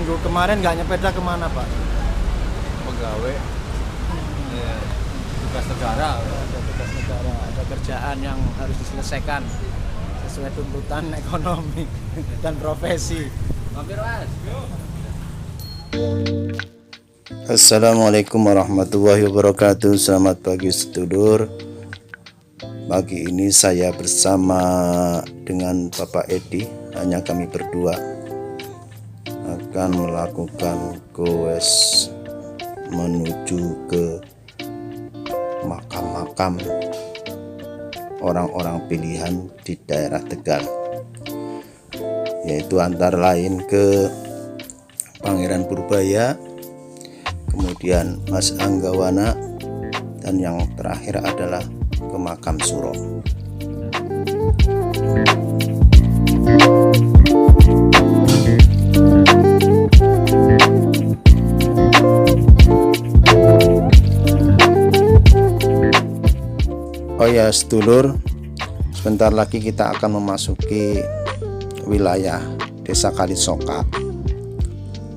minggu kemarin nggak nyepeda kemana Pak? Pegawai tugas negara. Ada tugas negara, ada kerjaan yang harus diselesaikan sesuai tuntutan ekonomi dan profesi. Mampir Mas. Assalamualaikum warahmatullahi wabarakatuh. Selamat pagi sedulur. Pagi ini saya bersama dengan Bapak Edi, hanya kami berdua akan melakukan goes menuju ke makam-makam orang-orang pilihan di daerah Tegal, yaitu antara lain ke Pangeran Purbaya, kemudian Mas Anggawana, dan yang terakhir adalah ke makam Suro. Oh ya sedulur, sebentar lagi kita akan memasuki wilayah Desa Kalisoka,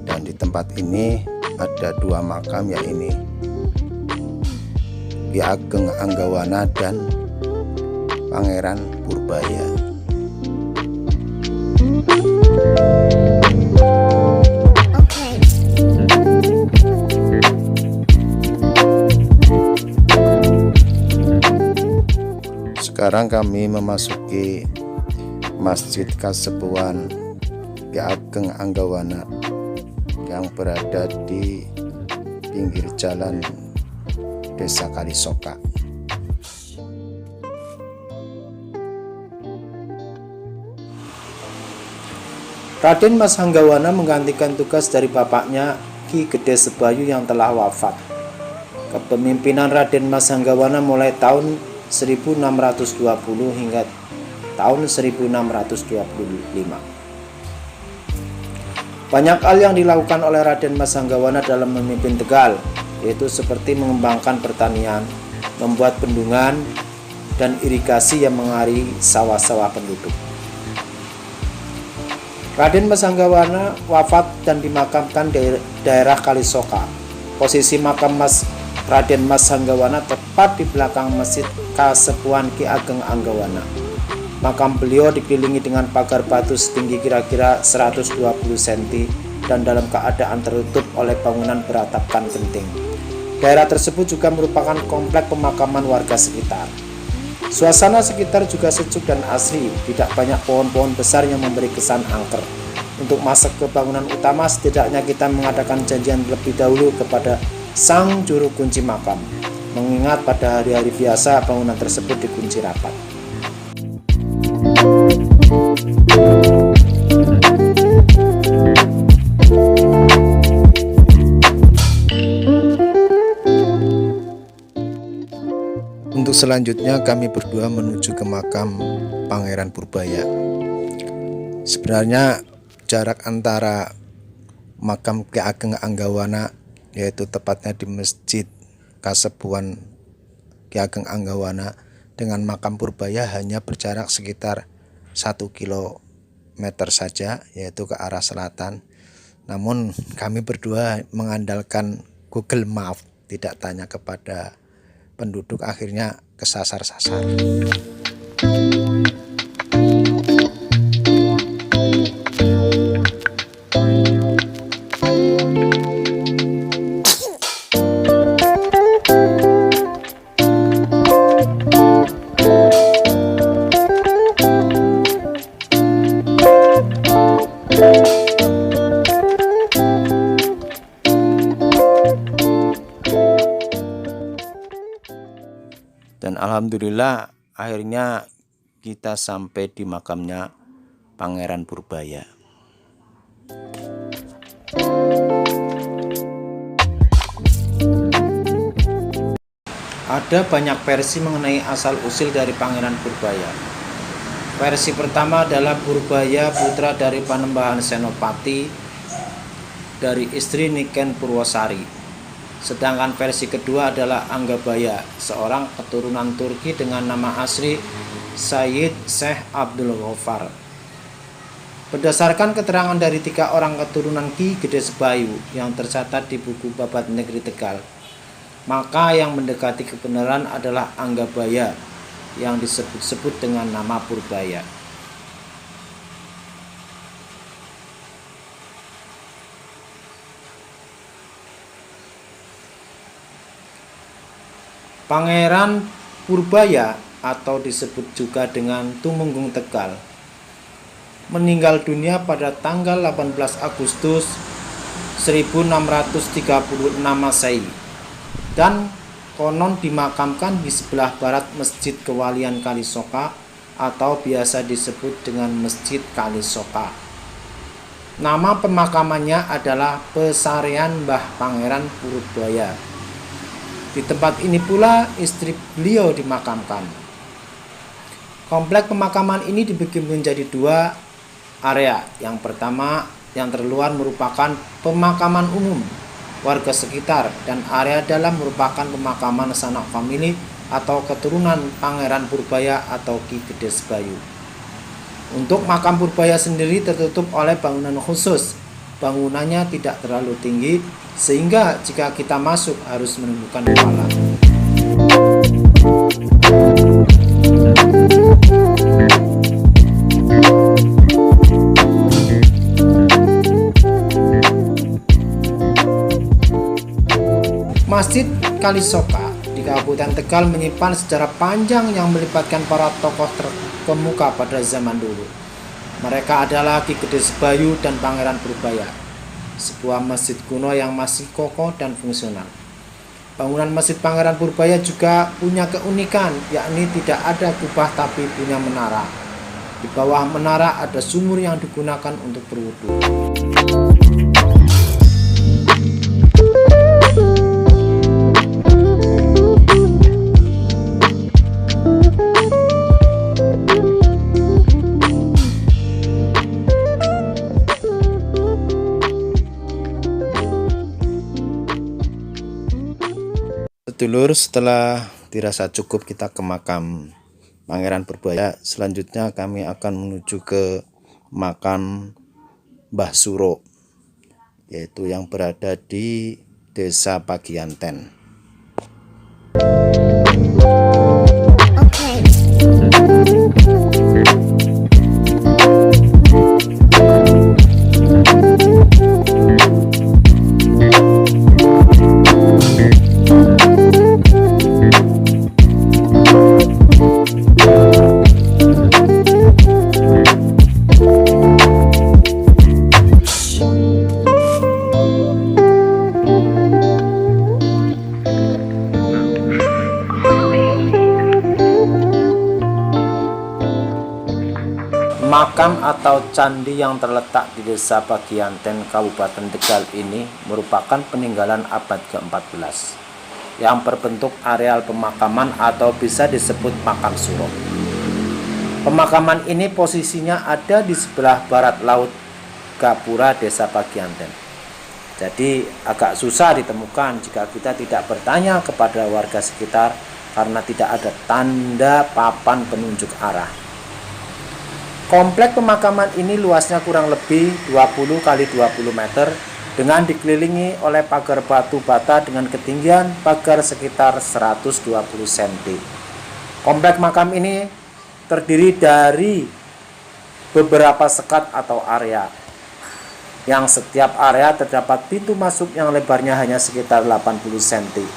dan di tempat ini ada dua makam, yaitu Ki Ageng Anggawana dan Pangeran Purbaya. Sekarang kami memasuki Masjid Kasepuhan Ki Ageng Anggawana yang berada di pinggir jalan Desa Kalisoka. Raden Mas Anggawana menggantikan tugas dari bapaknya Ki Gede Sebayu yang telah wafat. Kepemimpinan Raden Mas Anggawana mulai tahun 1620 hingga tahun 1625. Banyak hal yang dilakukan oleh Raden Mas Anggawana dalam memimpin Tegal, yaitu seperti mengembangkan pertanian, membuat bendungan dan irigasi yang mengairi sawah-sawah penduduk. Raden Mas Anggawana wafat dan dimakamkan di daerah Kalisoka. Posisi makam Raden Mas Anggawana tepat di belakang Masjid Kasepuhan Ki Ageng Anggawana. Makam beliau dikelilingi dengan pagar batu setinggi kira-kira 120 cm dan dalam keadaan tertutup oleh bangunan beratapkan genting. Daerah tersebut juga merupakan komplek pemakaman warga sekitar. Suasana sekitar juga sejuk dan asri, tidak banyak pohon-pohon besar yang memberi kesan angker. Untuk masuk ke bangunan utama, setidaknya kita mengadakan janjian terlebih dahulu kepada sang juru kunci makam, mengingat pada hari-hari biasa bangunan tersebut dikunci rapat. Untuk selanjutnya kami berdua menuju ke makam Pangeran Purbaya. Sebenarnya jarak antara makam Ki Ageng Anggawana, yaitu tepatnya di Masjid Kasepuhan Ki Ageng Anggawana, dengan makam Purbaya hanya berjarak sekitar 1 kilometer saja, yaitu ke arah selatan. Namun kami berdua mengandalkan Google Maps, tidak tanya kepada penduduk, akhirnya kesasar-sasar. Dan alhamdulillah akhirnya kita sampai di makamnya Pangeran Purbaya. Ada banyak versi mengenai asal-usul dari Pangeran Purbaya. Versi pertama adalah Purbaya putra dari Panembahan Senopati dari istri Niken Purwosari. Sedangkan versi kedua adalah Anggabaya, seorang keturunan Turki dengan nama asli Sayyid Syekh Abdul Ghaffar. Berdasarkan keterangan dari 3 orang keturunan Ki Gedesbayu yang tercatat di buku Babat Negeri Tegal, maka yang mendekati kebenaran adalah Anggabaya yang disebut-sebut dengan nama Purbaya. Pangeran Purbaya atau disebut juga dengan Tumenggung Tegal meninggal dunia pada tanggal 18 Agustus 1636 Masehi dan konon dimakamkan di sebelah barat Masjid Kewalian Kalisoka atau biasa disebut dengan Masjid Kalisoka. Nama pemakamannya adalah Pesarean Mbah Pangeran Purbaya. Di tempat ini pula istri beliau dimakamkan. Komplek pemakaman ini dibagi menjadi 2 area. Yang pertama, yang terluar merupakan pemakaman umum warga sekitar, dan area dalam merupakan pemakaman sanak famili atau keturunan Pangeran Purbaya atau Ki Gedesbayu. Untuk makam Purbaya sendiri tertutup oleh bangunan khusus. Bangunannya tidak terlalu tinggi sehingga jika kita masuk harus menundukkan kepala. Masjid Kalisoka di Kabupaten Tegal menyimpan sejarah panjang yang melibatkan para tokoh terkemuka pada zaman dulu. Mereka adalah Ki Gedesbayu dan Pangeran Purbaya. Sebuah masjid kuno yang masih kokoh dan fungsional. Bangunan Masjid Pangeran Purbaya juga punya keunikan, yakni tidak ada kubah tapi punya menara. Di bawah menara ada sumur yang digunakan untuk berwudu. Sedulur, setelah dirasa cukup kita ke makam Pangeran Purbaya, selanjutnya kami akan menuju ke makam Mbah Suro, yaitu yang berada di Desa Pagianten. Makam atau candi yang terletak di Desa Pagianten, Kabupaten Tegal ini merupakan peninggalan abad ke-14 yang berbentuk areal pemakaman atau bisa disebut makam suro. Pemakaman ini posisinya ada di sebelah barat laut Gapura Desa Pagianten. Jadi agak susah ditemukan jika kita tidak bertanya kepada warga sekitar karena tidak ada tanda papan penunjuk arah. Komplek pemakaman ini luasnya kurang lebih 20 x 20 meter dengan dikelilingi oleh pagar batu bata dengan ketinggian pagar sekitar 120 cm. Komplek makam ini terdiri dari beberapa sekat atau area, yang setiap area terdapat pintu masuk yang lebarnya hanya sekitar 80 cm.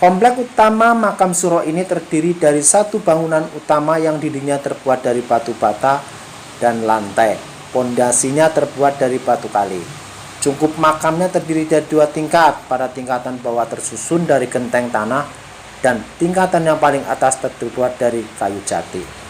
Komplek utama makam suro ini terdiri dari satu bangunan utama yang dindingnya terbuat dari batu bata dan lantai pondasinya terbuat dari batu kali. Cungkup makamnya terdiri dari 2 tingkat, pada tingkatan bawah tersusun dari genteng tanah dan tingkatan yang paling atas terbuat dari kayu jati.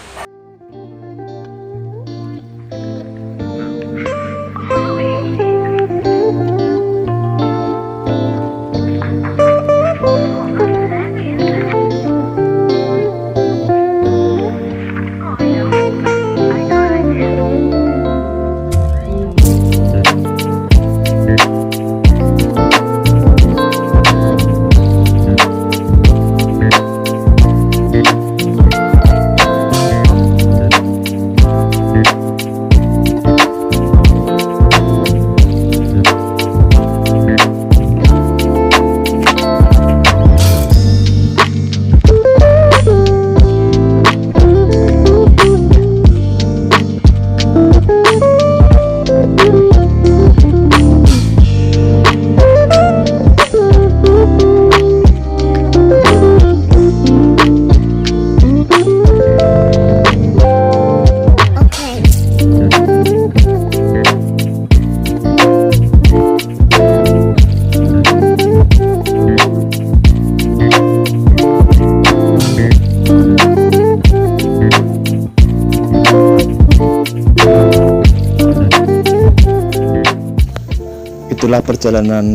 itulah perjalanan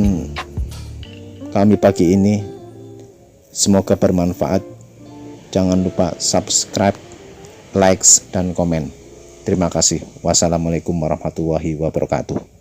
kami pagi ini. Semoga bermanfaat. Jangan lupa subscribe, likes, dan komen. Terima kasih. Wassalamualaikum warahmatullahi wabarakatuh.